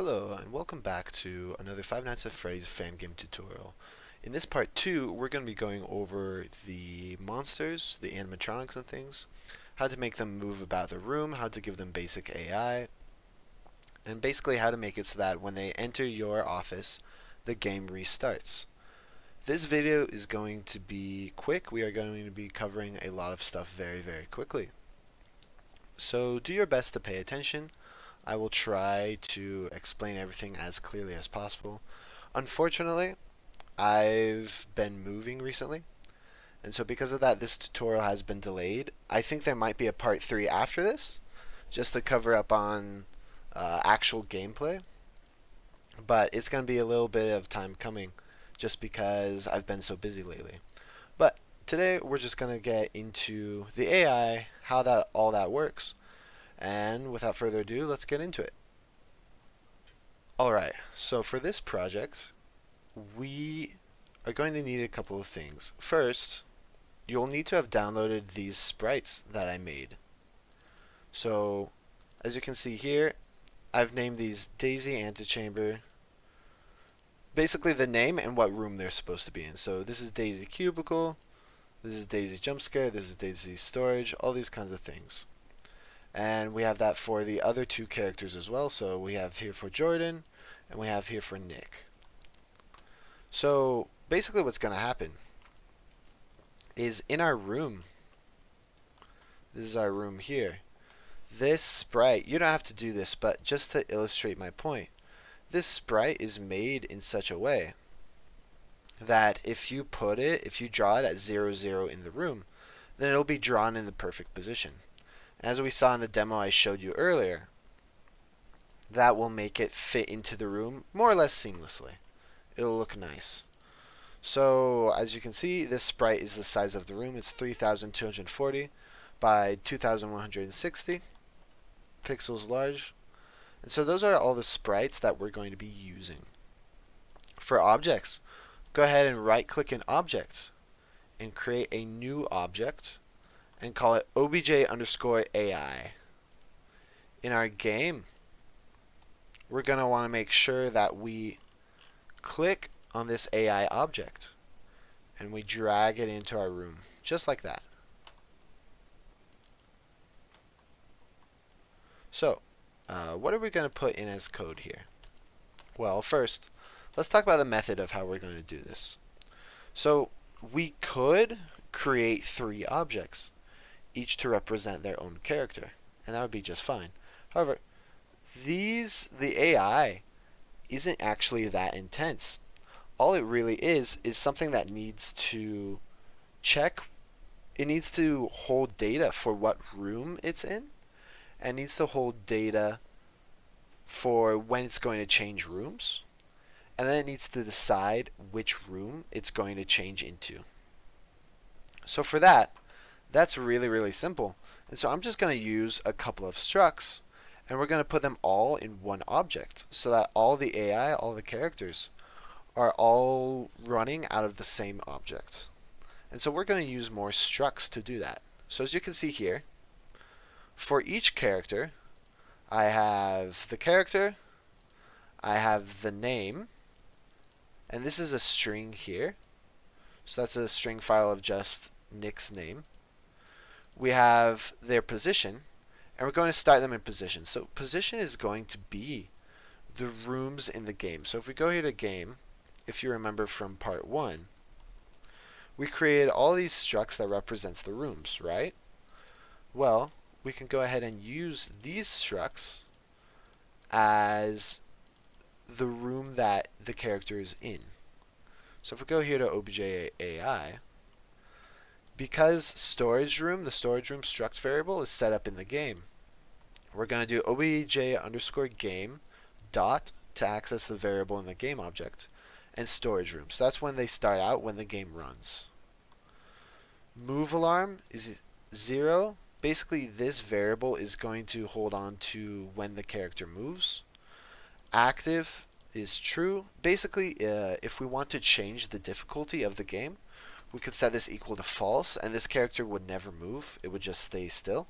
Hello and welcome back to another Five Nights at Freddy's fan game tutorial. In this part 2, we're going to be going over the monsters, the animatronics and things, how to make them move about the room, how to give them basic AI, and basically how to make it so that when they enter your office, the game restarts. This video is going to be quick. We are going to be covering a lot of stuff very quickly. So do your best to pay attention. I will try to explain everything as clearly as possible. Unfortunately, I've been moving recently, and so because of that, this tutorial has been delayed. I think there might be a part 3 after this, just to cover up on actual gameplay, but it's going to be a little bit of time coming, just because I've been so busy lately. But today, we're just going to get into the AI, how all that works. And without further ado, let's get into it. Alright, so for this project, we are going to need a couple of things. First, you'll need to have downloaded these sprites that I made. So, as you can see here, I've named these Daisy Antechamber, basically the name and what room they're supposed to be in. So this is Daisy Cubicle, this is Daisy Jumpscare, this is Daisy Storage, all these kinds of things. And we have that for the other two characters as well. So we have here for Jordan, and we have here for Nick. So basically what's going to happen is in our room, this is our room here, this sprite, you don't have to do this, but just to illustrate my point, this sprite is made in such a way that if you draw it at 0, 0 in the room, then it'll be drawn in the perfect position. As we saw in the demo I showed you earlier, that will make it fit into the room more or less seamlessly. It'll look nice. So as you can see, this sprite is the size of the room. It's 3240 by 2160 pixels large. And so those are all the sprites that we're going to be using. For objects, go ahead and right click in objects and create a new object and call it obj_AI. In our game, we're going to want to make sure that we click on this AI object and we drag it into our room, just like that. So, what are we going to put in as code here? Well, first, let's talk about the method of how we're going to do this. So, we could create 3 objects, each to represent their own character, and that would be just fine. However, the AI isn't actually that intense. All it really is something that needs to check. It needs to hold data for what room it's in, and needs to hold data for when it's going to change rooms, and then it needs to decide which room it's going to change into. So for that, that's really simple. And so I'm just going to use a couple of structs, and we're going to put them all in one object so that all the AI, all the characters, are all running out of the same object. And so we're going to use more structs to do that. So as you can see here, for each character, I have the character, I have the name, and this is a string here. So that's a string file of just Nick's name. We have their position, and we're going to start them in position. So position is going to be the rooms in the game. So if we go here to game, if you remember from part 1, we created all these structs that represents the rooms, right? Well, we can go ahead and use these structs as the room that the character is in. So if we go here to obj_AI, because storage room, the storage room struct variable is set up in the game, we're going to do obj_game dot to access the variable in the game object, and storage room. So that's when they start out, when the game runs. Move alarm is 0. Basically, this variable is going to hold on to when the character moves. Active is true. Basically, if we want to change the difficulty of the game, we could set this equal to false, and this character would never move. It would just stay still.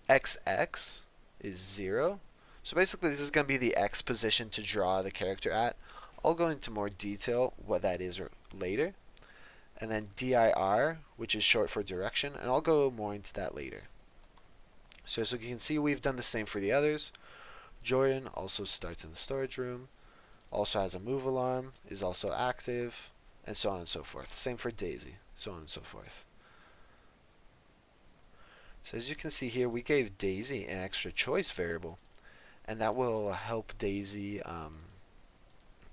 XX is 0. So basically this is going to be the X position to draw the character at. I'll go into more detail what that is later. And then dir, which is short for direction, and I'll go more into that later. So as you can see, we've done the same for the others. Jordan also starts in the storage room, also has a move alarm, is also active, and so on and so forth. Same for Daisy, so on and so forth. So as you can see here, we gave Daisy an extra choice variable, and that will help Daisy.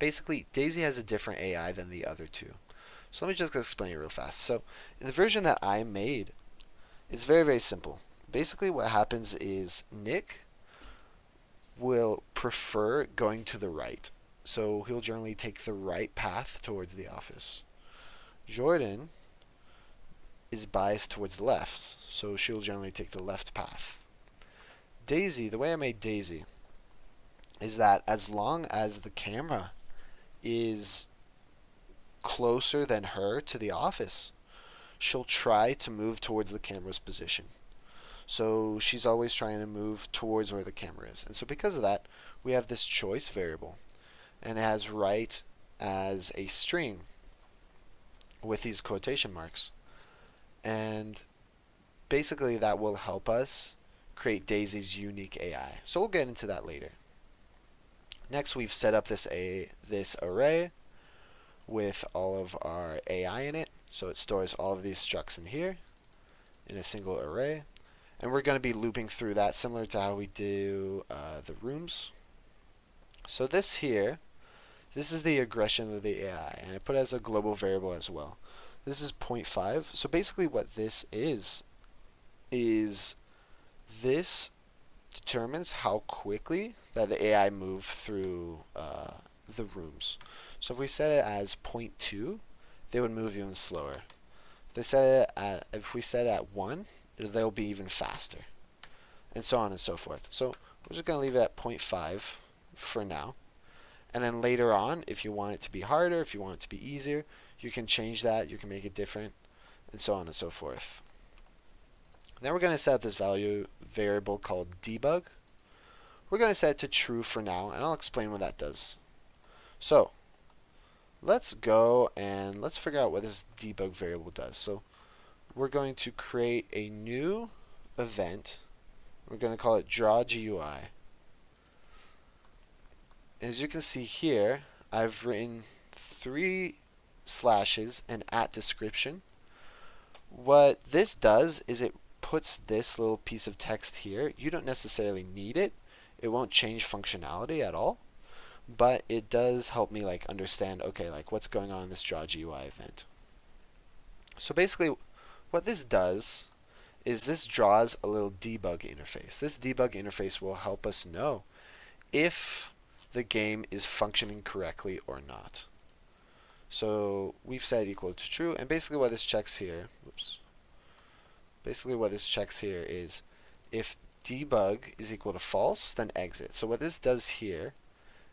Basically, Daisy has a different AI than the other two. So let me just explain it real fast. So in the version that I made, it's very, very simple. Basically what happens is Nick will prefer going to the right. So he'll generally take the right path towards the office. Jordan is biased towards the left, so she'll generally take the left path. Daisy, the way I made Daisy is that as long as the camera is closer than her to the office, she'll try to move towards the camera's position. So she's always trying to move towards where the camera is. And so because of that, we have this choice variable. And it has right as a string with these quotation marks. And basically that will help us create Daisy's unique AI. So we'll get into that later. Next, we've set up this array with all of our AI in it. So it stores all of these structs in here in a single array. And we're going to be looping through that similar to how we do the rooms. So this here, this is the aggression of the AI, and I put it as a global variable as well. This is 0.5. So basically what this is this determines how quickly that the AI move through the rooms. So if we set it as 0.2, they would move even slower. If we set it at 1, they'll be even faster, and so on and so forth. So we're just going to leave it at 0.5 for now. And then later on, if you want it to be harder, if you want it to be easier, you can change that, you can make it different, and so on and so forth. Then we're going to set up this value variable called debug. We're going to set it to true for now, and I'll explain what that does. So let's go and let's figure out what this debug variable does. So we're going to create a new event. We're going to call it draw GUI. As you can see here, I've written 3 slashes and @ description. What this does is it puts this little piece of text here. You don't necessarily need it. It won't change functionality at all, but it does help me like understand, okay, like what's going on in this draw GUI event. So basically what this does is this draws a little debug interface. This debug interface will help us know if the game is functioning correctly or not. So we've set equal to true, and basically what this checks here, is if debug is equal to false, then exit. So what this does here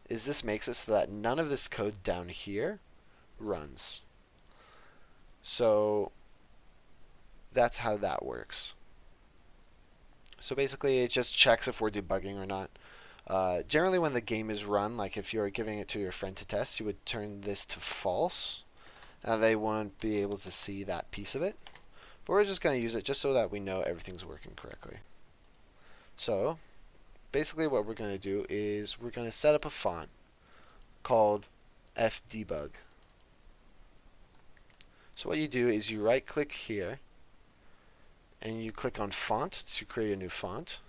is this makes it so that none of this code down here runs. So that's how that works. So basically it just checks if we're debugging or not. Generally when the game is run, like if you're giving it to your friend to test, you would turn this to false. Now they won't be able to see that piece of it. But we're just going to use it just so that we know everything's working correctly. So basically what we're going to do is we're going to set up a font called fdebug. So what you do is you right click here and you click on font to create a new font.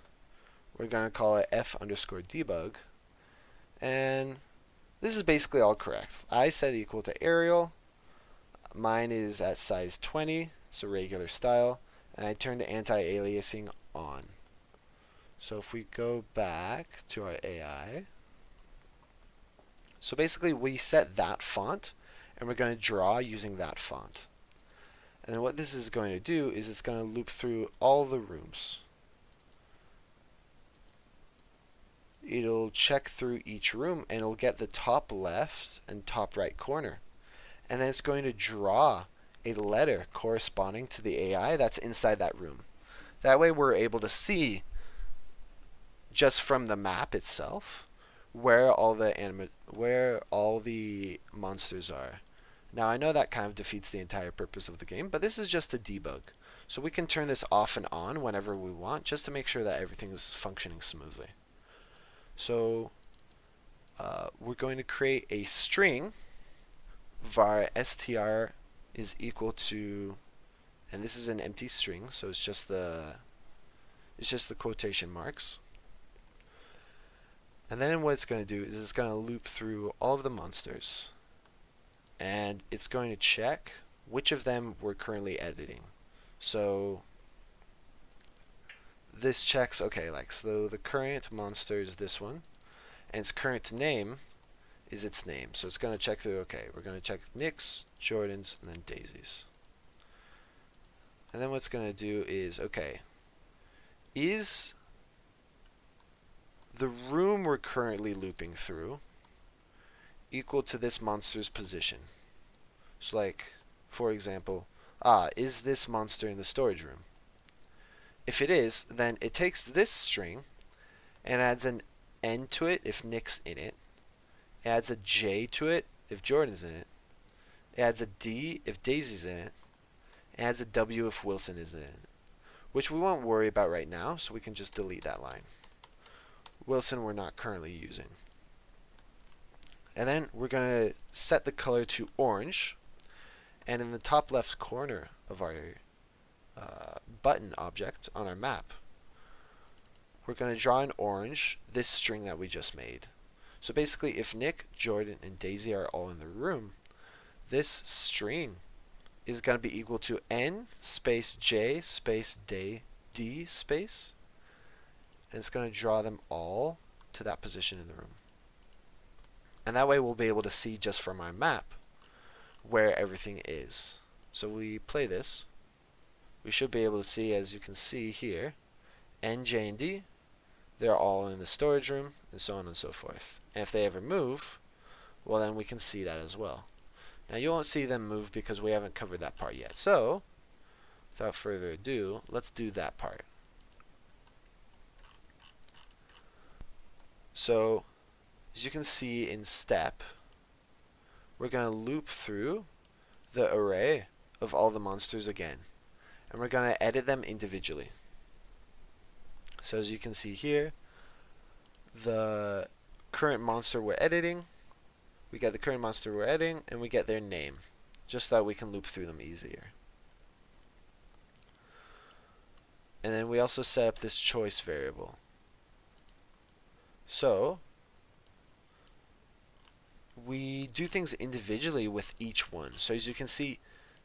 We're going to call it f_debug, and this is basically all correct. I set it equal to Arial. Mine is at size 20. It's a regular style, and I turned anti-aliasing on. So if we go back to our AI, so basically we set that font, and we're going to draw using that font. And then what this is going to do is it's going to loop through all the rooms. It'll check through each room and it'll get the top left and top right corner. And then it's going to draw a letter corresponding to the AI that's inside that room. That way we're able to see just from the map itself where all the monsters are. Now I know that kind of defeats the entire purpose of the game, but this is just a debug. So we can turn this off and on whenever we want just to make sure that everything is functioning smoothly. So we're going to create a string var str is equal to, and this is an empty string, so it's just the quotation marks. And then what it's going to do is it's going to loop through all of the monsters, and it's going to check which of them we're currently editing. So this checks, okay, like, so the current monster is this one, and its current name is its name. So it's going to check through, okay, we're going to check Nick's, Jordan's, and then Daisy's. And then what it's going to do is, okay, is the room we're currently looping through equal to this monster's position? So like, for example, is this monster in the storage room? If it is, then it takes this string and adds an N to it if Nick's in it, adds a J to it if Jordan's in it, adds a D if Daisy's in it, adds a W if Wilson is in it, which we won't worry about right now, so we can just delete that line. Wilson we're not currently using. And then we're going to set the color to orange, and in the top left corner of our button object on our map, we're going to draw in orange this string that we just made. So basically, if Nick, Jordan, and Daisy are all in the room, this string is going to be equal to N space J space D space, and it's going to draw them all to that position in the room. And that way we'll be able to see just from our map where everything is. So we play this, we should be able to see, as you can see here, N, J, and D, they're all in the storage room, and so on and so forth. And if they ever move, well, then we can see that as well. Now you won't see them move because we haven't covered that part yet. So without further ado, let's do that part. So as you can see in step, we're going to loop through the array of all the monsters again, and we're going to edit them individually. So as you can see here, the current monster we're editing, we get the current monster we're editing, and we get their name, just so that we can loop through them easier. And then we also set up this choice variable. So we do things individually with each one. So as you can see,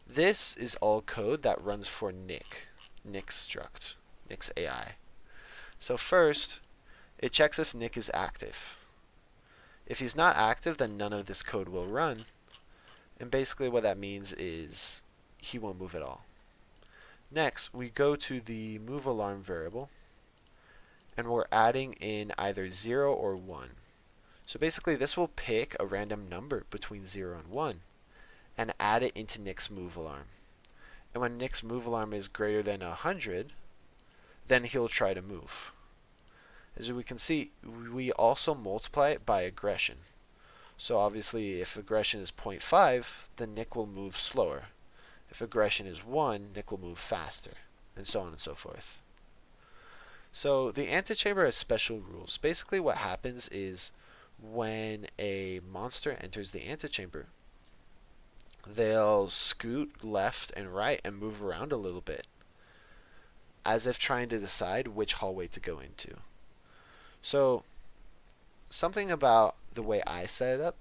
this is all code that runs for Nick's struct, Nick's AI. So first, it checks if Nick is active. If he's not active, then none of this code will run. And basically what that means is he won't move at all. Next, we go to the move alarm variable, and we're adding in either 0 or 1. So basically this will pick a random number between 0 and 1 and add it into Nick's move alarm. And when Nick's move alarm is greater than 100, then he'll try to move. As we can see, we also multiply it by aggression. So obviously if aggression is 0.5, then Nick will move slower. If aggression is 1, Nick will move faster, and so on and so forth. So the antechamber has special rules. Basically what happens is when a monster enters the antechamber, they'll scoot left and right and move around a little bit, as if trying to decide which hallway to go into. So something about the way I set it up,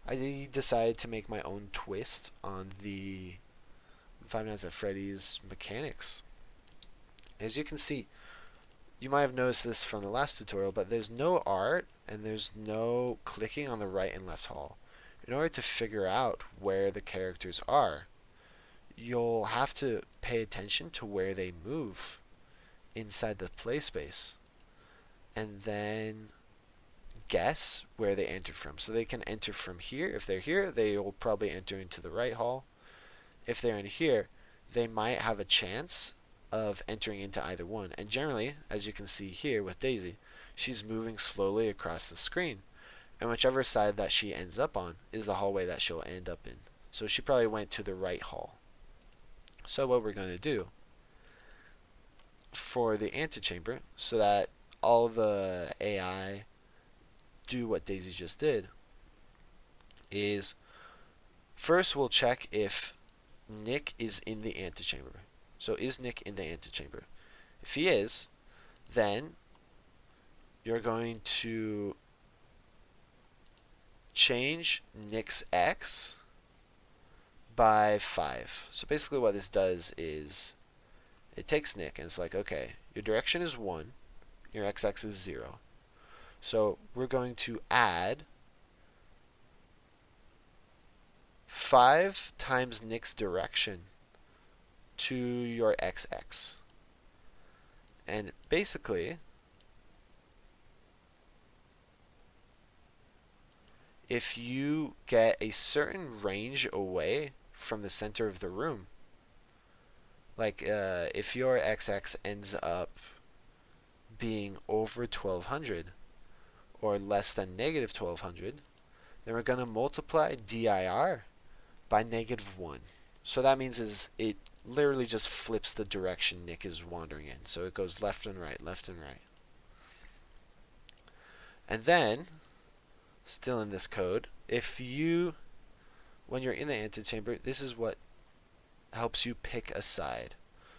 I decided to make my own twist on the Five Nights at Freddy's mechanics. As you can see, you might have noticed this from the last tutorial, but there's no art and there's no clicking on the right and left hall. In order to figure out where the characters are, you'll have to pay attention to where they move inside the play space, and then guess where they enter from. So they can enter from here. If they're here, they will probably enter into the right hall. If they're in here, they might have a chance of entering into either one. And generally, as you can see here with Daisy, she's moving slowly across the screen. And whichever side that she ends up on is the hallway that she'll end up in. So she probably went to the right hall. So what we're going to do for the antechamber, so that all the AI do what Daisy just did, is first we'll check if Nick is in the antechamber. So is Nick in the antechamber? If he is, then you're going to change Nick's X by 5. So basically what this does is it takes Nick and it's like, okay, your direction is 1, your XX is 0. So we're going to add 5 times Nick's direction to your XX. And basically, if you get a certain range away from the center of the room, like if your XX ends up being over 1200 or less than negative 1200, then we're going to multiply dir by -1. So that means is it literally just flips the direction Nick is wandering in. So it goes left and right, left and right. And then, still in this code, when you're in the antechamber, this is what helps you pick a side.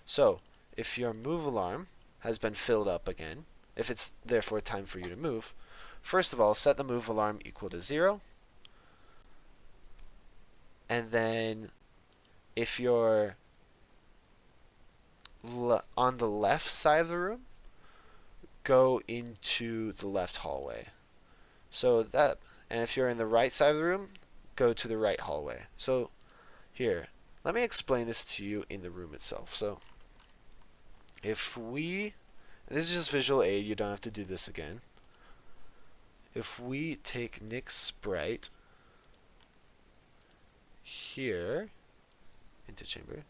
So if your move alarm has been filled up again, if it's therefore time for you to move, first of all, set the move alarm equal to 0. And then if you're on the left side of the room, go into the left hallway. So that, and if you're in the right side of the room, go to the right hallway. So here, let me explain this to you in the room itself. So if we, and this is just visual aid, you don't have to do this again. If we take Nick's sprite here, antechamber,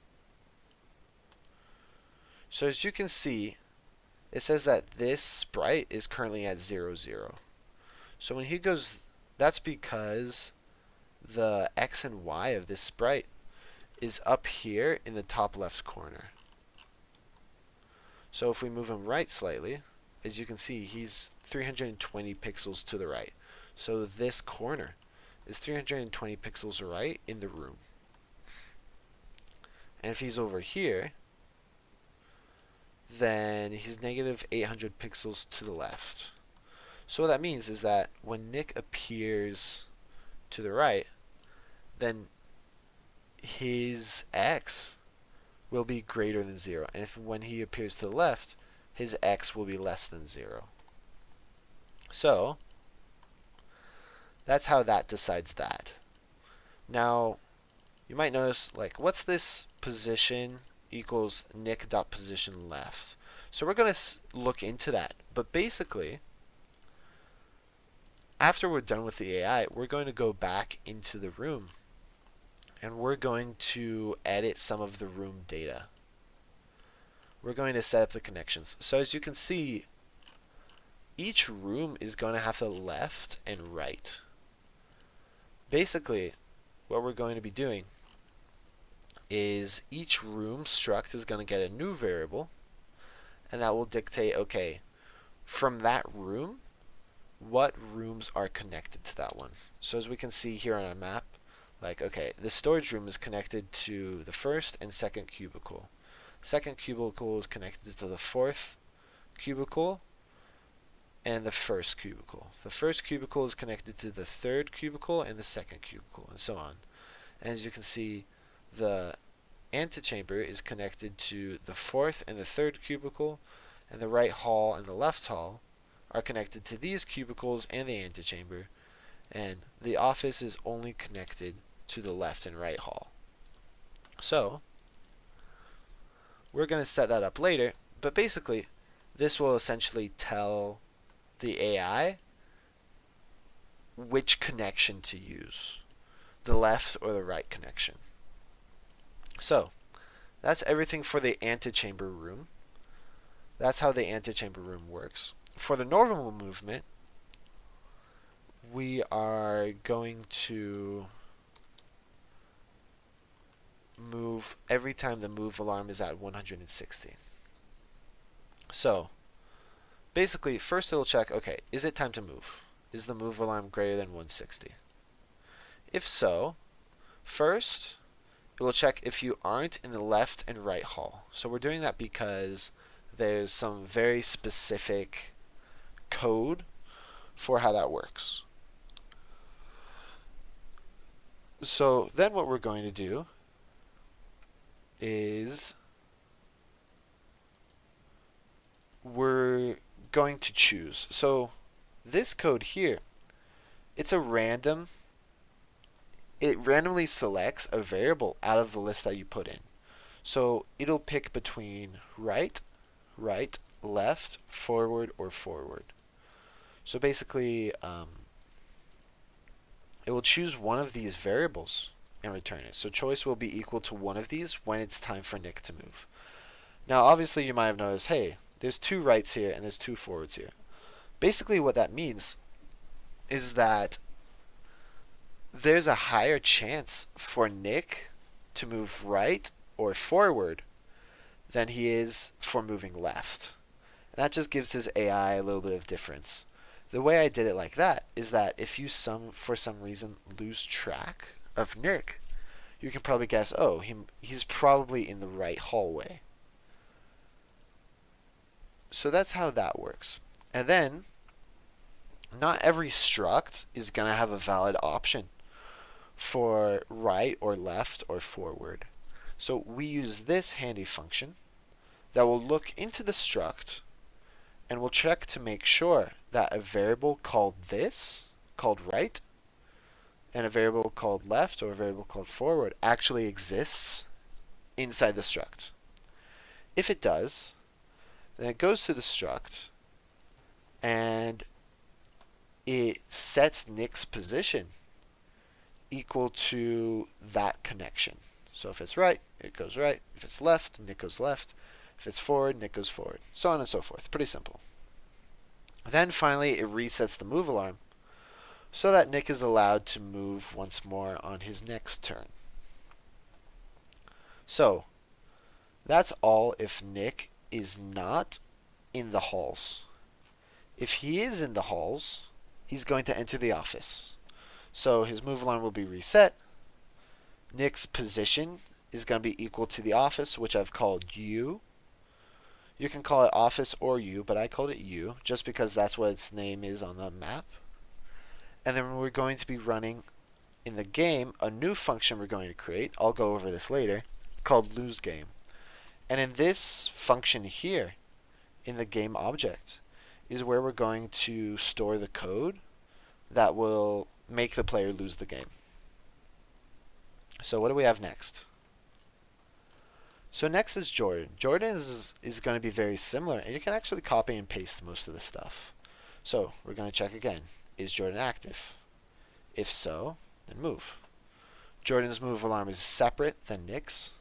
so as you can see, it says that this sprite is currently at 0, 0. So when he goes, that's because the X and Y of this sprite is up here in the top left corner. So if we move him right slightly, as you can see, he's 320 pixels to the right. So this corner is 320 pixels right in the room. And if he's over here, then he's negative 800 pixels to the left. So what that means is that when Nick appears to the right, then his X will be greater than 0. And if when he appears to the left, his X will be less than 0. So that's how that decides that. Now, you might notice, like, what's this position equals Nick.position left? So we're going to look into that. But basically, after we're done with the AI, we're going to go back into the room and we're going to edit some of the room data. We're going to set up the connections. So as you can see, each room is going to have the left and right. Basically, what we're going to be doing is each room struct is going to get a new variable, and that will dictate, okay, from that room, what rooms are connected to that one. So as we can see here on our map, like, okay, the storage room is connected to the first and second cubicle. Second cubicle is connected to the fourth cubicle and the first cubicle. The first cubicle is connected to the third cubicle and the second cubicle, and so on. And as you can see, the antechamber is connected to the fourth and the third cubicle, and the right hall and the left hall are connected to these cubicles and the antechamber, and the office is only connected to the left and right hall. So we're going to set that up later, but basically this will essentially tell the AI which connection to use, the left or the right connection. So that's everything for the antechamber room. That's how the antechamber room works. for the normal movement, we are going to move every time the move alarm is at 160. So basically, first it'll check, okay, is it time to move? Is the move alarm greater than 160? If so, first it will check if you aren't in the left and right hall. So we're doing that because there's some very specific code for how that works. So then what we're going to do is we're going to choose. So this code here, it's a random, it randomly selects a variable out of the list that you put in. So it'll pick between right, left, forward, or forward. So basically, it will choose one of these variables and return it. So choice will be equal to one of these when it's time for Nick to move. Now obviously you might have noticed, hey, there's 2 rights here and there's 2 forwards here. Basically what that means is that there's a higher chance for Nick to move right or forward than he is for moving left. And that just gives his AI a little bit of difference. The way I did it like that is that if you for some reason lose track of Nick, you can probably guess, oh, he's probably in the right hallway. So that's how that works. And then, not every struct is going to have a valid option for right or left or forward. So we use this handy function that will look into the struct and we'll check to make sure that a variable called right, and a variable called left or a variable called forward actually exists inside the struct. If it does, then it goes to the struct and it sets Nick's position equal to that connection. So if it's right, it goes right. If it's left, Nick goes left. If it's forward, Nick goes forward. So on and so forth. Pretty simple. Then finally, it resets the move alarm so that Nick is allowed to move once more on his next turn. So that's all if Nick is not in the halls. If he is in the halls, he's going to enter the office. So his move alarm will be reset. Nick's position is going to be equal to the office, which I've called U. You can call it office or U, but I called it U just because that's what its name is on the map. And then we're going to be running in the game a new function we're going to create. I'll go over this later, called lose game. And in this function here, in the game object, is where we're going to store the code that will make the player lose the game. So what do we have next? So next is Jordan. Jordan is going to be very similar, and you can actually copy and paste most of the stuff. So we're going to check again. Is Jordan active? If so, then move. Jordan's move alarm is separate than Nick's,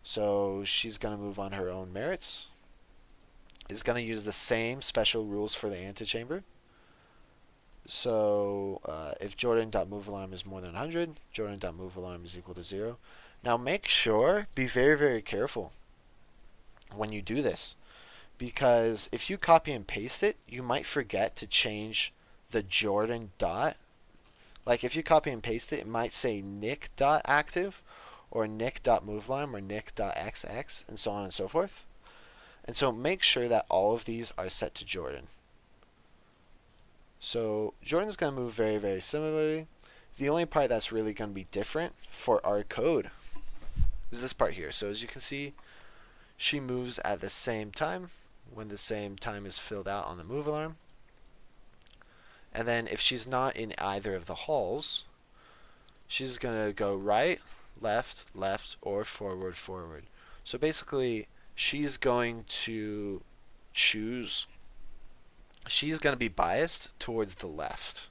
so she's going to move on her own merits. Is going to use the same special rules for the antechamber. So if Jordan.moveAlarm is more than 100, Jordan.moveAlarm is equal to 0. Now make sure, be very, very careful when you do this, because if you copy and paste it, you might forget to change the Jordan dot. Like if you copy and paste it, it might say Nick.active or Nick.moveAlarm or Nick.xx and so on and so forth. And so make sure that all of these are set to Jordan. So Jordan's going to move very, very similarly. The only part that's really going to be different for our code is this part here. So as you can see, she moves at the same time when the same time is filled out on the move alarm. And then if she's not in either of the halls, she's going to go right, left, or forward, forward. So basically, she's going to choose, she's going to be biased towards the left.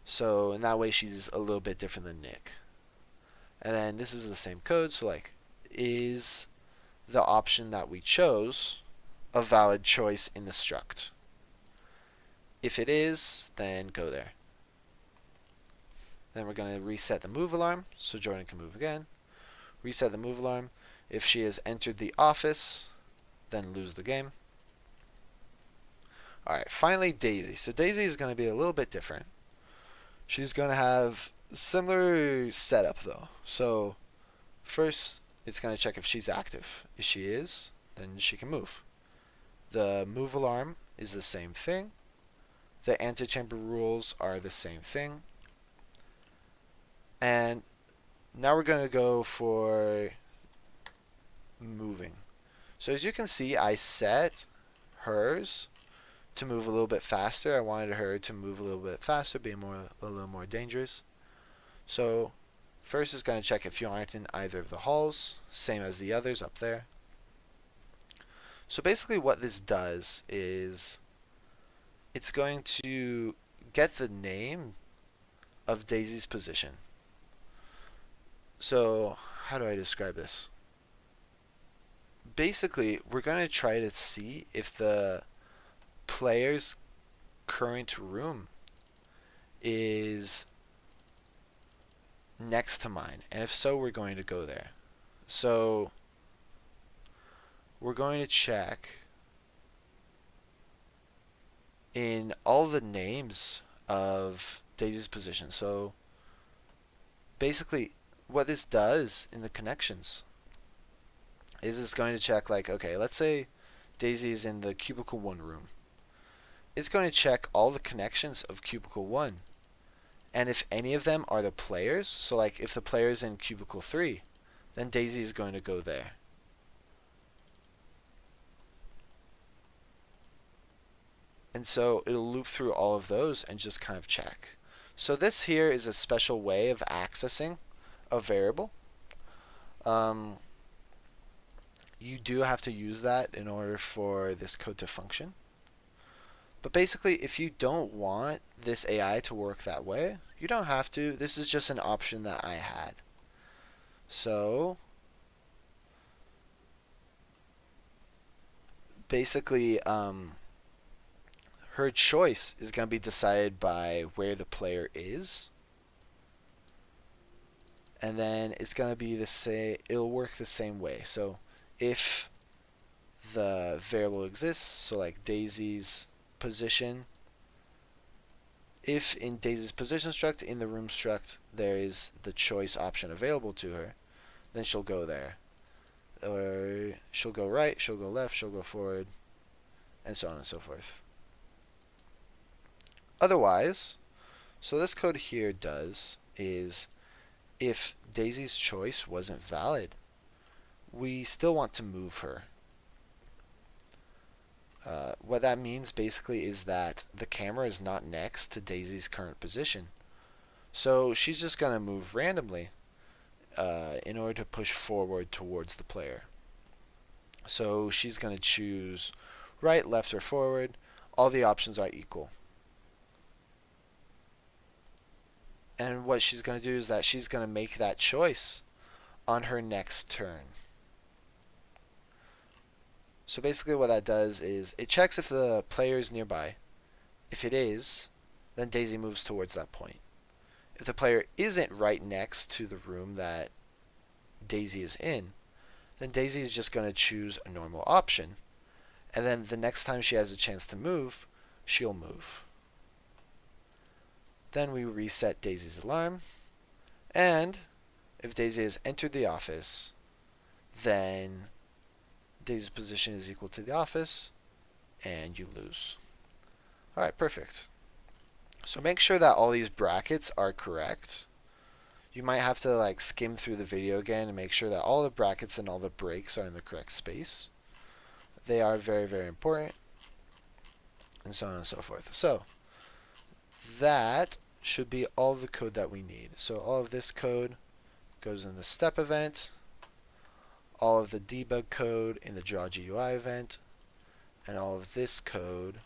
So in that way, she's a little bit different than Nick. And then this is the same code. So like, is the option that we chose a valid choice in the struct? If it is, then go there. Then we're going to reset the move alarm, so Jordan can move again. Reset the move alarm. If she has entered the office, then lose the game. Alright, finally Daisy. So Daisy is going to be a little bit different. She's going to have similar setup though. So first, it's going to check if she's active. If she is, then she can move. The move alarm is the same thing. The antechamber rules are the same thing. And now we're going to go for moving. So as you can see, I set hers to move a little bit faster. I wanted her to move a little bit faster, be a little more dangerous. So first is going to check if you aren't in either of the halls, same as the others up there. So basically what this does is it's going to get the name of Daisy's position. So how do I describe this? Basically, we're going to try to see if the player's current room is next to mine. And if so, we're going to go there. So we're going to check in all the names of Daisy's position. So basically, what this does in the connections is it's going to check, like, okay, let's say Daisy is in the cubicle 1 room. It's going to check all the connections of cubicle 1. And if any of them are the players, so like if the player is in cubicle 3, then Daisy is going to go there. And so it'll loop through all of those and just kind of check. So this here is a special way of accessing a variable. You do have to use that in order for this code to function. But basically, if you don't want this AI to work that way, you don't have to. This is just an option that I had. So basically, her choice is going to be decided by where the player is. And then it's going to be the same, it'll work the same way. So if the variable exists, so like Daisy's position, if in Daisy's position struct, in the room struct, there is the choice option available to her, then she'll go there. Or she'll go right, she'll go left, she'll go forward, and so on and so forth. Otherwise, so this code here does is, if Daisy's choice wasn't valid, we still want to move her. What that means basically is that the camera is not next to Daisy's current position. So she's just going to move randomly in order to push forward towards the player. So she's going to choose right, left, or forward. All the options are equal. And what she's going to do is that she's going to make that choice on her next turn. So basically what that does is it checks if the player is nearby. If it is, then Daisy moves towards that point. If the player isn't right next to the room that Daisy is in, then Daisy is just going to choose a normal option. And then the next time she has a chance to move, she'll move. Then we reset Daisy's alarm. And if Daisy has entered the office, then Daisy's position is equal to the office, and you lose. Alright, perfect. So make sure that all these brackets are correct. You might have to like skim through the video again and make sure that all the brackets and all the breaks are in the correct space. They are very, very important, and so on and so forth. So that should be all the code that we need. So all of this code goes in the step event, all of the debug code in the draw GUI event, and all of this code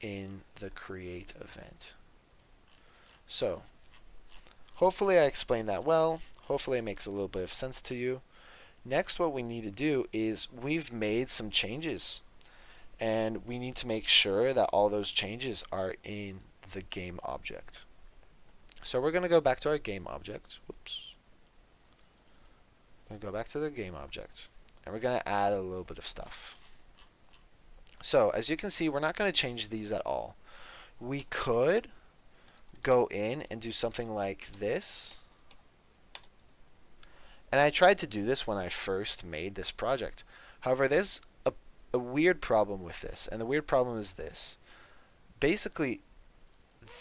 in the create event. So hopefully I explained that well. Hopefully it makes a little bit of sense to you. Next, what we need to do is we've made some changes, and we need to make sure that all those changes are in the game object. So we're going to go back to our game object. Whoops. We're going to go back to the game object, and we're going to add a little bit of stuff. So as you can see, we're not going to change these at all. We could go in and do something like this. And I tried to do this when I first made this project. However, there's a weird problem with this, and the weird problem is this. Basically,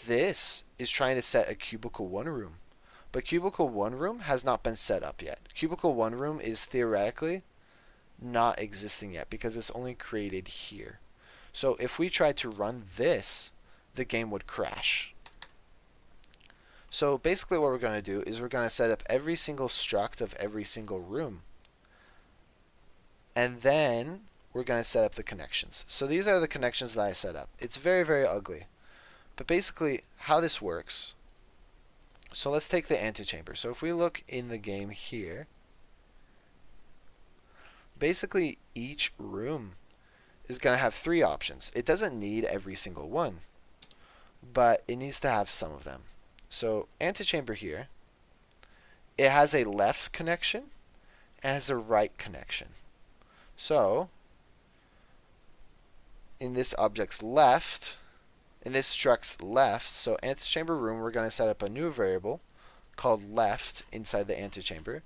this is trying to set a cubicle 1 room, but cubicle 1 room has not been set up yet. Cubicle 1 room is theoretically not existing yet because it's only created here. So if we tried to run this, the game would crash. So basically what we're going to do is we're going to set up every single struct of every single room, and then we're going to set up the connections. So these are the connections that I set up. It's very, very ugly. But basically how this works, so let's take the antechamber. So if we look in the game here, basically each room is going to have 3 options. It doesn't need every single one, but it needs to have some of them. So antechamber here, it has a left connection and has a right connection. So in this object's left, in this struct's left, so antechamber room, we're going to set up a new variable called left inside the antechamber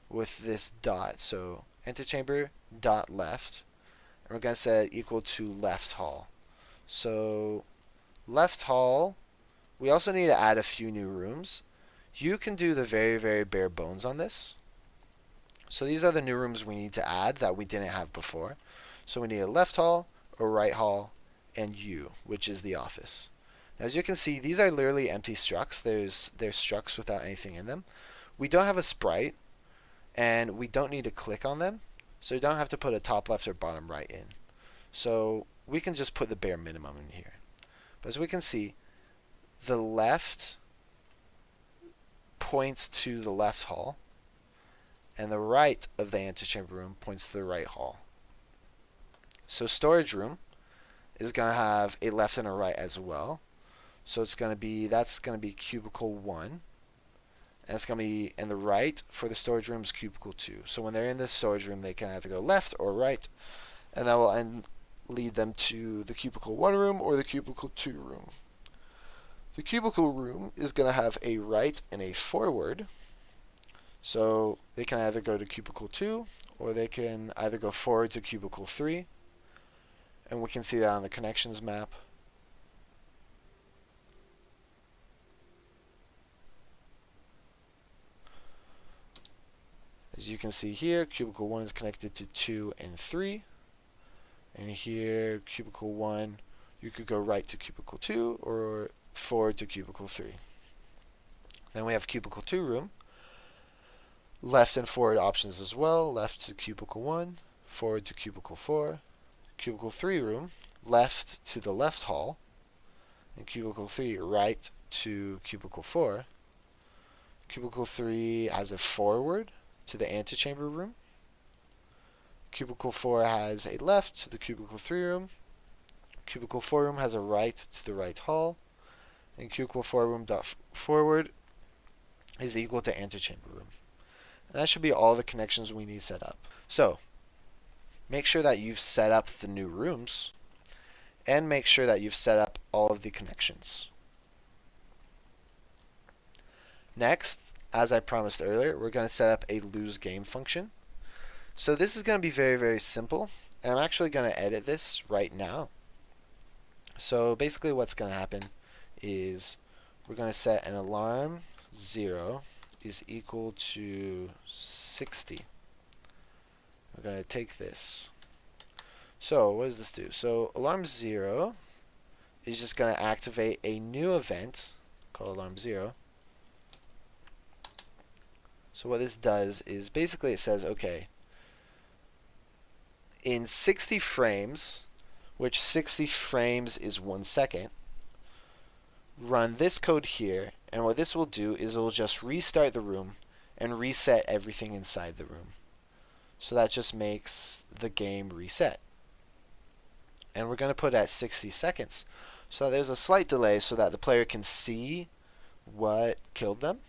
with this dot. So antechamber dot left, and we're going to set it equal to left hall. So left hall, we also need to add a few new rooms. You can do the very, very bare bones on this. So these are the new rooms we need to add that we didn't have before. So we need a left hall, a right hall, and U, which is the office. Now, as you can see, these are literally empty structs. There's structs without anything in them. We don't have a sprite, and we don't need to click on them, so you don't have to put a top left or bottom right in. So we can just put the bare minimum in here. But as we can see, the left points to the left hall, and the right of the antechamber room points to the right hall. So storage room is going to have a left and a right as well. So it's going to be, that's going to be cubicle 1, and it's going to be, and the right for the storage room is cubicle 2. So when they're in the storage room, they can either go left or right, and that will lead them to the cubicle 1 room or the cubicle 2 room. The cubicle room is going to have a right and a forward. So they can either go to cubicle 2 or they can either go forward to cubicle 3. And we can see that on the connections map. As you can see here, cubicle 1 is connected to 2 and 3. And here, cubicle 1, you could go right to cubicle 2 or forward to cubicle 3. Then we have cubicle 2 room. Left and forward options as well. Left to cubicle 1, forward to cubicle 4. Cubicle 3 room, left to the left hall. And cubicle 3, right to cubicle 4. Cubicle 3 has a forward to the antechamber room. Cubicle 4 has a left to the cubicle 3 room. Cubicle 4 room has a right to the right hall. And cubicle 4 room dot forward is equal to antechamber room. And that should be all the connections we need set up. So make sure that you've set up the new rooms, and make sure that you've set up all of the connections. Next, as I promised earlier, we're going to set up a lose game function. So this is going to be very, very simple, and I'm actually going to edit this right now. So basically what's going to happen is we're going to set an alarm 0 is equal to 60. We're going to take this. So what does this do? So alarm 0 is just going to activate a new event called alarm 0. So what this does is basically it says, okay, in 60 frames, which 60 frames is 1 second, run this code here, and what this will do is it will just restart the room and reset everything inside the room. So that just makes the game reset. and we're going to put it at 60 seconds. So there's a slight delay so that the player can see what killed them,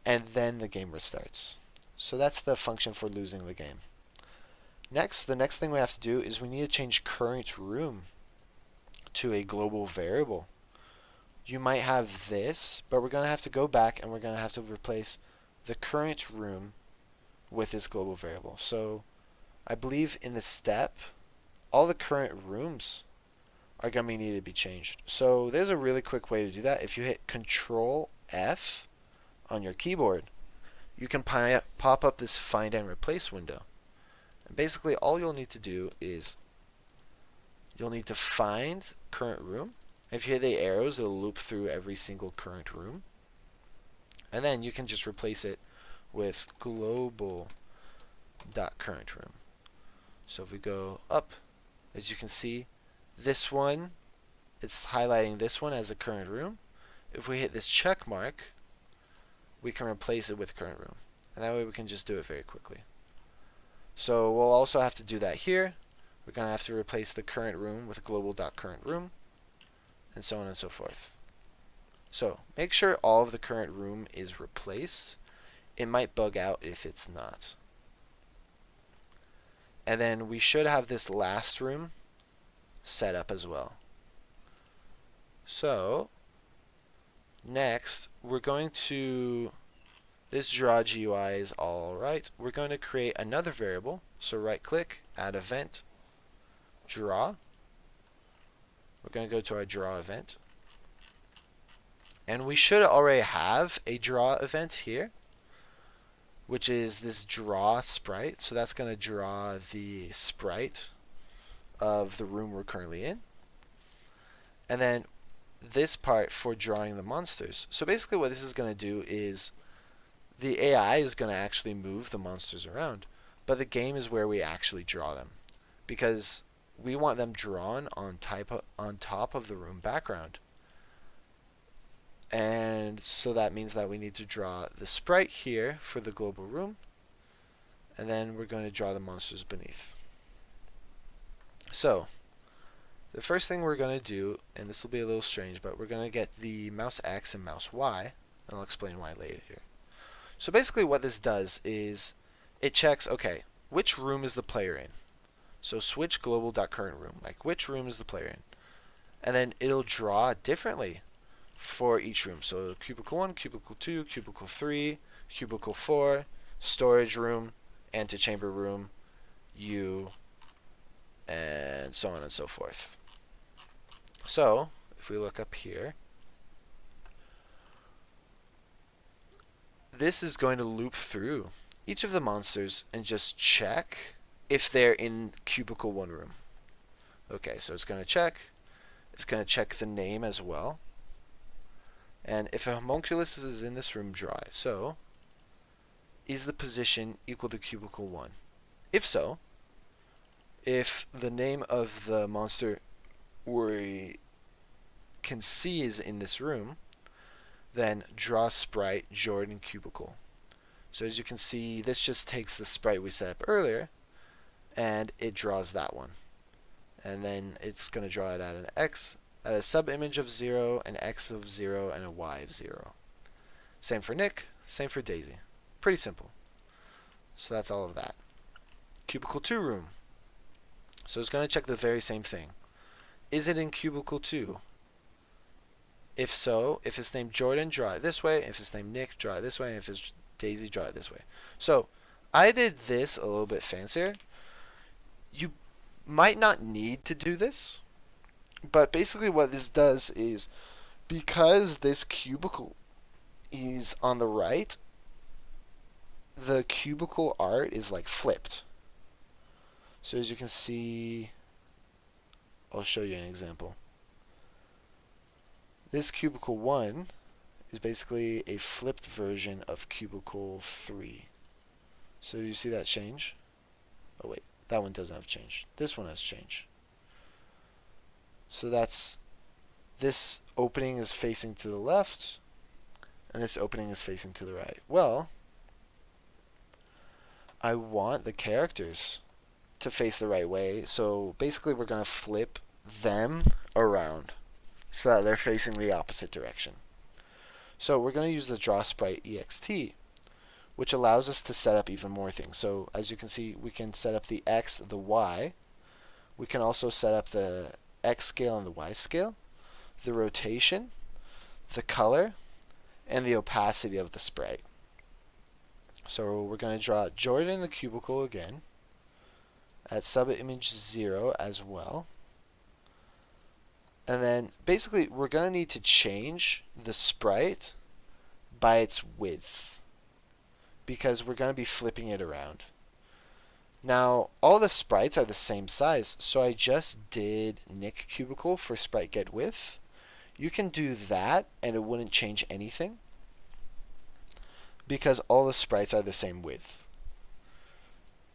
and then the game restarts. So that's the function for losing the game. Next, the next thing we have to do is we need to change current room to a global variable. You might have this, but we're going to have to go back and we're going to have to replace the current room with this global variable. So I believe in the step, all the current rooms are going to need to be changed. So there's a really quick way to do that. If you hit Control F on your keyboard, you can pop up this find and replace window. And basically all you'll need to do is you'll need to find current room. If you hit the arrows, it'll loop through every single current room. And then you can just replace it with global.current room. So if we go up, as you can see, this one, it's highlighting this one as a current room. If we hit this check mark, we can replace it with current room. And that way we can just do it very quickly. So we'll also have to do that here. We're going to have to replace the current room with global.current room, and so on and so forth. So make sure all of the current room is replaced. It might bug out if it's not. And then we should have this last room set up as well. So next we're going to, this draw GUI is all right. We're going to create another variable. So right click, add event, draw. We're going to go to our draw event. And we should already have a draw event here, which is this draw sprite. So that's going to draw the sprite of the room we're currently in. And then this part for drawing the monsters. So basically what this is going to do is the AI is going to actually move the monsters around, but the game is where we actually draw them, because we want them drawn on top of the room background. And so that means that we need to draw the sprite here for the global room, and then we're going to draw the monsters beneath. So the first thing we're going to do, and this will be a little strange, but we're going to get the mouse X and mouse Y, and I'll explain why later here. So basically what this does is it checks, okay, which room is the player in? So switch global.current room, like which room is the player in? And then it'll draw differently for each room. So cubicle 1, cubicle 2, cubicle 3, cubicle 4, storage room, antechamber room, U, and so on and so forth. So if we look up here, this is going to loop through each of the monsters and just check if they're in cubicle 1 room. Okay, so it's going to check. It's going to check the name as well. And if a homunculus is in this room, draw it. So is the position equal to cubicle 1? If so, if the name of the monster we can see is in this room, then draw sprite Jordan cubicle. So as you can see, this just takes the sprite we set up earlier and it draws that one. And then it's going to draw it at an X, at a sub-image of 0, an X of 0, and a Y of 0. Same for Nick, same for Daisy. Pretty simple. So that's all of that. Cubicle 2 room. So it's going to check the very same thing. Is it in cubicle 2? If so, if it's named Jordan, draw it this way. If it's named Nick, draw it this way. And if it's Daisy, draw it this way. So I did this a little bit fancier. You might not need to do this, but basically what this does is, because this cubicle is on the right, the cubicle art is like flipped. So as you can see, I'll show you an example. This cubicle 1 is basically a flipped version of cubicle 3. So do you see that change? Oh wait, that one doesn't have change. This one has change. So that's, this opening is facing to the left, and this opening is facing to the right. Well, I want the characters to face the right way. So basically we're going to flip them around so that they're facing the opposite direction. So we're going to use the draw sprite ext, which allows us to set up even more things. So as you can see, we can set up the X, the Y. We can also set up the X scale and the Y scale, the rotation, the color, and the opacity of the sprite. So we're going to draw Jordan the cubicle again at subimage 0 as well. And then basically we're going to need to change the sprite by its width because we're going to be flipping it around. Now all the sprites are the same size, so I just did Nick cubicle for sprite get width. You can do that and it wouldn't change anything because all the sprites are the same width.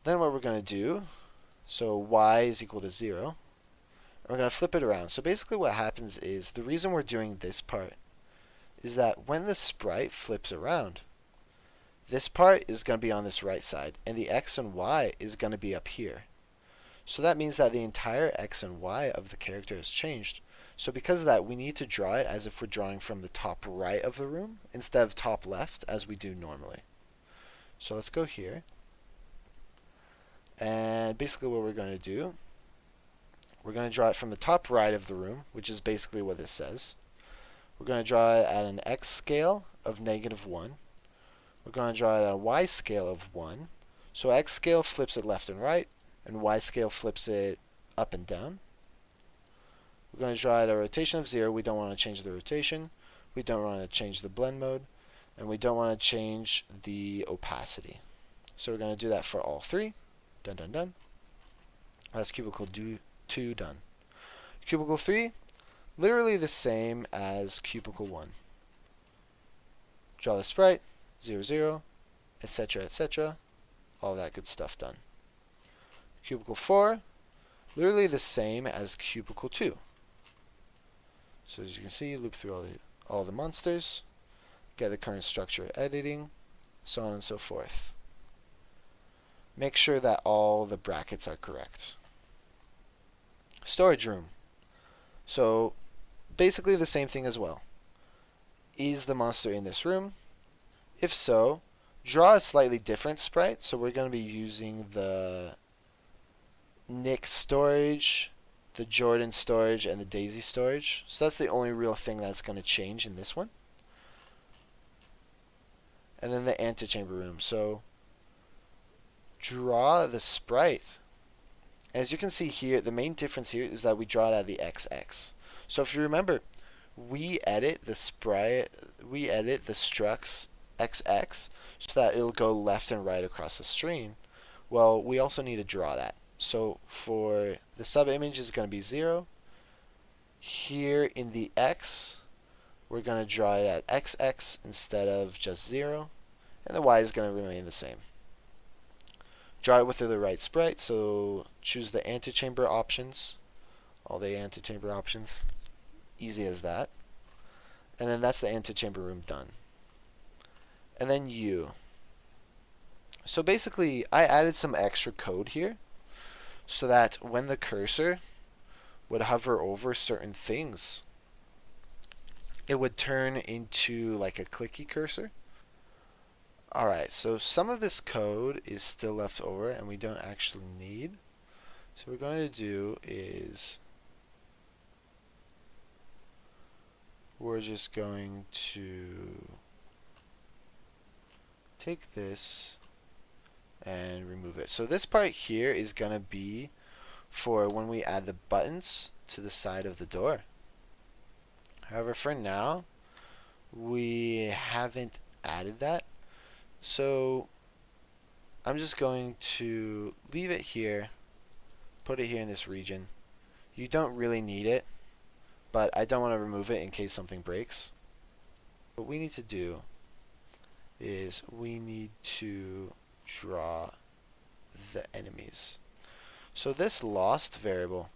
Then what we're going to do, so y is equal to 0. We're going to flip it around. So basically what happens is, the reason we're doing this part is that when the sprite flips around, this part is going to be on this right side, and the x and y is going to be up here. So that means that the entire x and y of the character has changed. So because of that, we need to draw it as if we're drawing from the top right of the room instead of top left as we do normally. So let's go here. And basically what we're going to do, we're going to draw it from the top right of the room, which is basically what this says. We're going to draw it at an x scale of -1. We're going to draw it at a y scale of 1. So x scale flips it left and right, and y scale flips it up and down. We're going to draw it at a rotation of 0. We don't want to change the rotation. We don't want to change the blend mode. And we don't want to change the opacity. So we're going to do that for all three. Done, done, done. That's cubicle 2 done. Cubicle 3, literally the same as cubicle 1. Draw the sprite, 0, 0, etc., etc. All that good stuff done. Cubicle 4, literally the same as cubicle 2. So as you can see, loop through all the monsters, get the current structure editing, so on and so forth. Make sure that all the brackets are correct. Storage room. So basically the same thing as well. Is the monster in this room? If so, draw a slightly different sprite. So we're going to be using the Nick storage, the Jordan storage, and the Daisy storage. So that's the only real thing that's going to change in this one. And then the antechamber room. So draw the sprite. As you can see here, the main difference here is that we draw it at the XX. So if you remember, we edit the sprite, we edit the structs XX so that it'll go left and right across the screen. Well, we also need to draw that. So for the subimage is going to be 0. Here in the X, we're going to draw it at XX instead of just 0. And the Y is going to remain the same. Draw it with the right sprite, so choose the antechamber options. All the antechamber options. Easy as that. And then that's the antechamber room done. And then U. So basically, I added some extra code here so that when the cursor would hover over certain things, it would turn into like a clicky cursor. Alright, so some of this code is still left over and we don't actually need. So what we're going to do is we're just going to take this and remove it. So this part here is going to be for when we add the buttons to the side of the door. However, for now, we haven't added that. So I'm just going to leave it here, put it here in this region. You don't really need it, but I don't want to remove it in case something breaks. What we need to do is we need to draw the enemies. So this lost variable,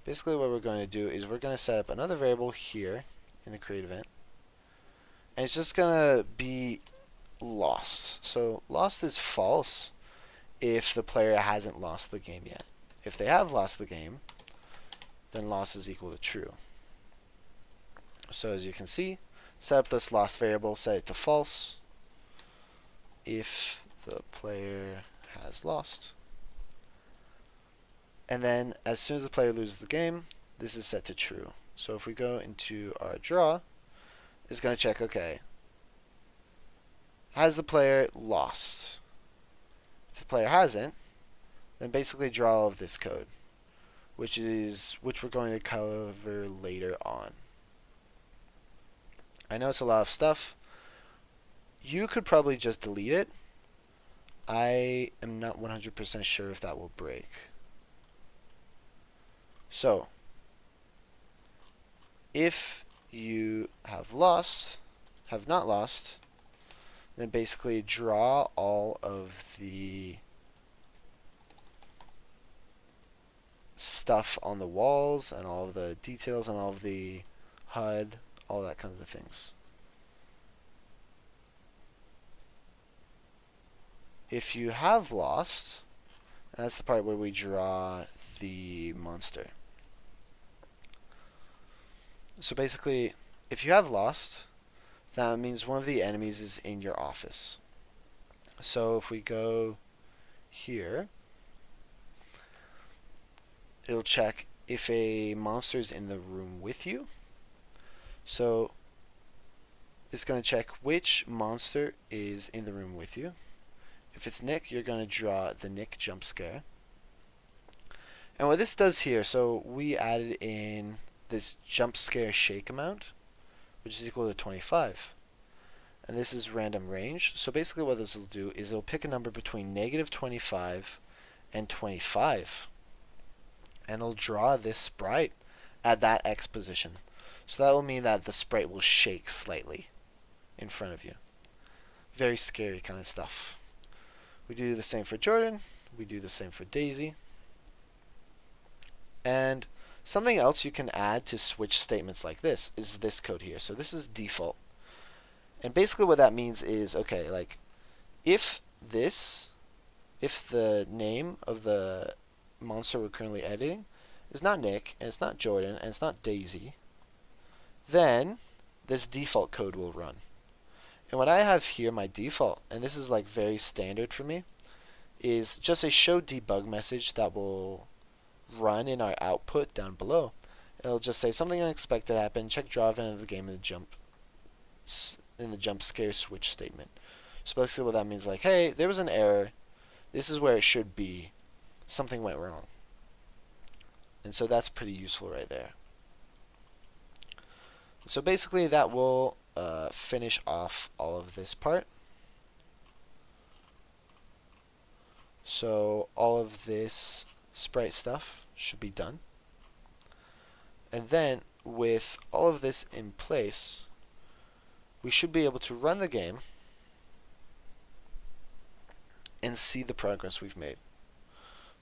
basically what we're going to do is we're going to set up another variable here in the create event, and it's just going to be lost. So lost is false if the player hasn't lost the game yet. If they have lost the game, then loss is equal to true. So as you can see, set up this lost variable, set it to false if the player has lost. And then as soon as the player loses the game, this is set to true. So if we go into our draw, it's going to check, okay, has the player lost? If the player hasn't, then basically draw all of this code, which we're going to cover later on. I know it's a lot of stuff. You could probably just delete it. I am not 100% sure if that will break. So, if you have not lost, then basically draw all of the stuff on the walls and all of the details and all of the HUD, all that kind of things. If you have lost, that's the part where we draw the monster. So basically, if you have lost, that means one of the enemies is in your office. So if we go here, it'll check if a monster is in the room with you. So it's going to check which monster is in the room with you. If it's Nick, you're going to draw the Nick jump scare. And what this does here, so we added in this jump scare shake amount, which is equal to 25. And this is random range. So basically what this will do is it'll pick a number between -25 and 25. And it'll draw this sprite at that X position. So that will mean that the sprite will shake slightly in front of you. Very scary kind of stuff. We do the same for Jordan. We do the same for Daisy. And something else you can add to switch statements like this is this code here. So this is default. And basically what that means is, okay, like if the name of the monster we're currently editing is not Nick, and it's not Jordan, and it's not Daisy, then this default code will run. And what I have here, my default, and this is like very standard for me, is just a show debug message that will run in our output down below. It'll just say something unexpected happened, check draw event of the game in the jump scare switch statement. So basically what that means, like, hey, there was an error, this is where it should be, something went wrong. And so that's pretty useful right there. So basically that will finish off all of this part. So all of this sprite stuff should be done. And then with all of this in place, we should be able to run the game and see the progress we've made.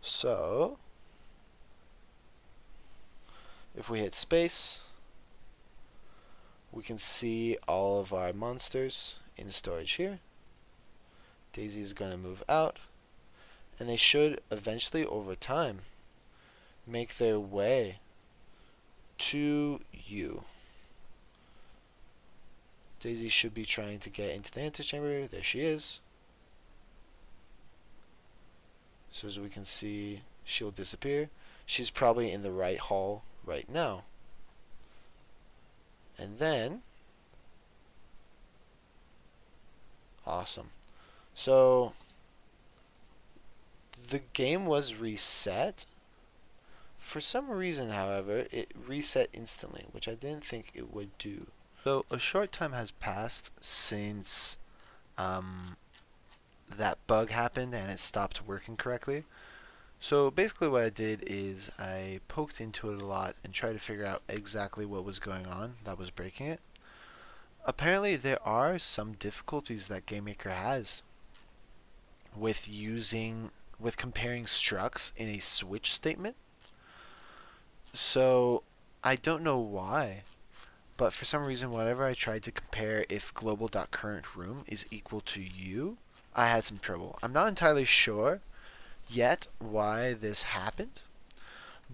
So if we hit space, we can see all of our monsters in storage here. Daisy is going to move out, and they should eventually, over time, make their way to you. Daisy should be trying to get into the antechamber. There she is. So as we can see, she'll disappear. She's probably in the right hall right now. And then, awesome. So the game was reset. For some reason, however, it reset instantly, which I didn't think it would do. So a short time has passed since that bug happened and it stopped working correctly. So basically what I did is I poked into it a lot and tried to figure out exactly what was going on that was breaking it. Apparently there are some difficulties that Gamemaker has with comparing structs in a switch statement. So I don't know why, but for some reason whenever I tried to compare if global.currentRoom is equal to you, I had some trouble. I'm not entirely sure yet why this happened,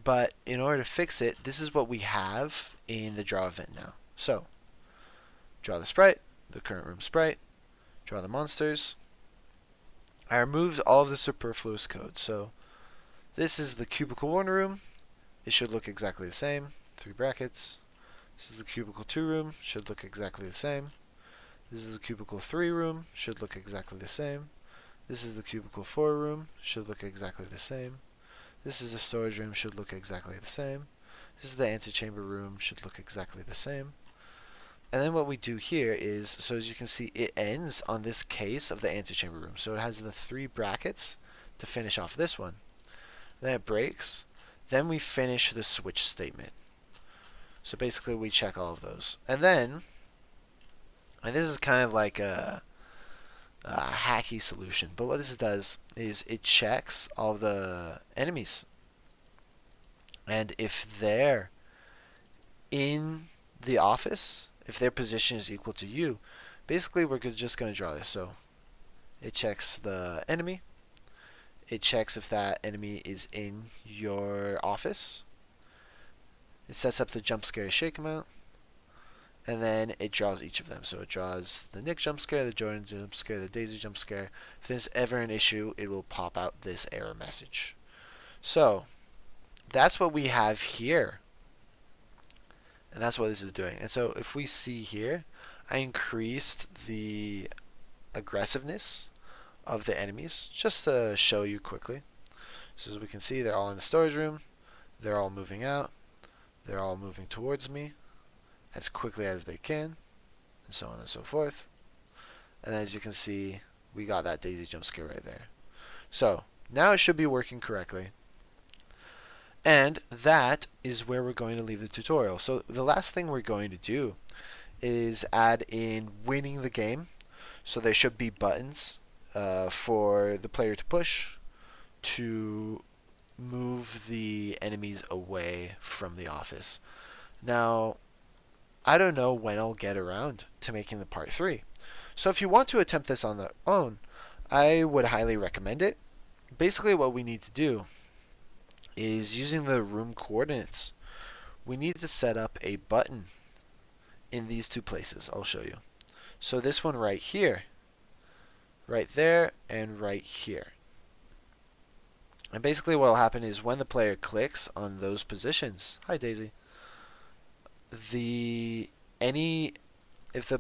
but in order to fix it, this is what we have in the draw event now. So, draw the sprite, the current room sprite, draw the monsters. I removed all of the superfluous code. So, this is the cubicle 1 room. It should look exactly the same. 3 brackets. This is the cubicle 2 room. Should look exactly the same. This is the cubicle 3 room. Should look exactly the same. This is the cubicle 4 room. Should look exactly the same. This is the storage room. Should look exactly the same. This is the antechamber room. Should look exactly the same. And then what we do here is, so as you can see, it ends on this case of the antechamber room. So it has the 3 brackets to finish off this one. Then it breaks. Then we finish the switch statement. So basically we check all of those. And then, and this is kind of like a hacky solution, but what this does is it checks all the enemies. And if they're in the office, if their position is equal to you, basically we're just going to draw this. So it checks the enemy. It checks if that enemy is in your office. It sets up the jump scare shake amount. And then it draws each of them. So it draws the Nick jump scare, the Jordan jump scare, the Daisy jump scare. If there's ever an issue, it will pop out this error message. So that's what we have here. And that's what this is doing. And so if we see here, I increased the aggressiveness of the enemies just to show you quickly. So as we can see, they're all in the storage room. They're all moving out. They're all moving towards me as quickly as they can, and so on and so forth. And as you can see, we got that Daisy jump scare right there. So now it should be working correctly. And that is where we're going to leave the tutorial. So the last thing we're going to do is add in winning the game. So there should be buttons for the player to push to move the enemies away from the office. Now, I don't know when I'll get around to making the part 3. So if you want to attempt this on their own, I would highly recommend it. Basically what we need to do is, using the room coordinates, we need to set up a button in these 2 places. I'll show you. So this one right here, right there, and right here. And basically what will happen is when the player clicks on those positions, hi Daisy, if the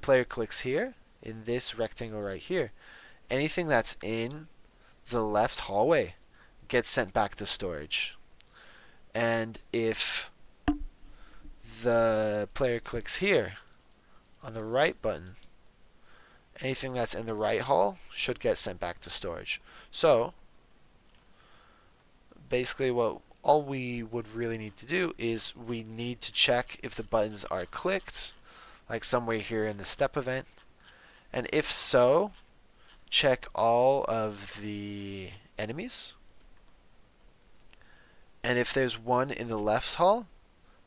player clicks here, in this rectangle right here, anything that's in the left hallway gets sent back to storage. And if the player clicks here on the right button, anything that's in the right hall should get sent back to storage. So basically all we would really need to do is we need to check if the buttons are clicked, like somewhere here in the step event. And if so, check all of the enemies. And if there's one in the left hall,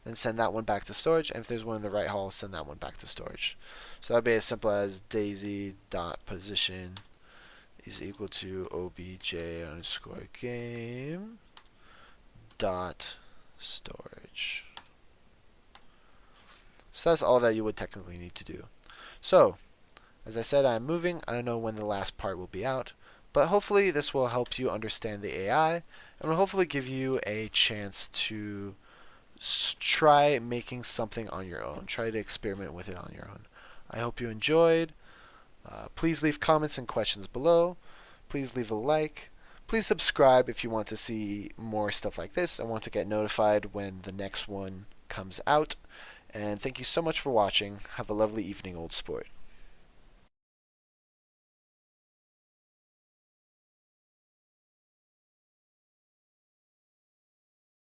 then send that one back to storage. And if there's one in the right hall, send that one back to storage. So that would be as simple as daisy.position is equal to obj_game dot storage. So that's all that you would technically need to do. So, as I said, I'm moving. I don't know when the last part will be out, but hopefully this will help you understand the AI and will hopefully give you a chance to try making something on your own. Try to experiment with it on your own. I hope you enjoyed. Please leave comments and questions below. Please leave a like. Please subscribe if you want to see more stuff like this and want to get notified when the next one comes out. And thank you so much for watching. Have a lovely evening, old sport.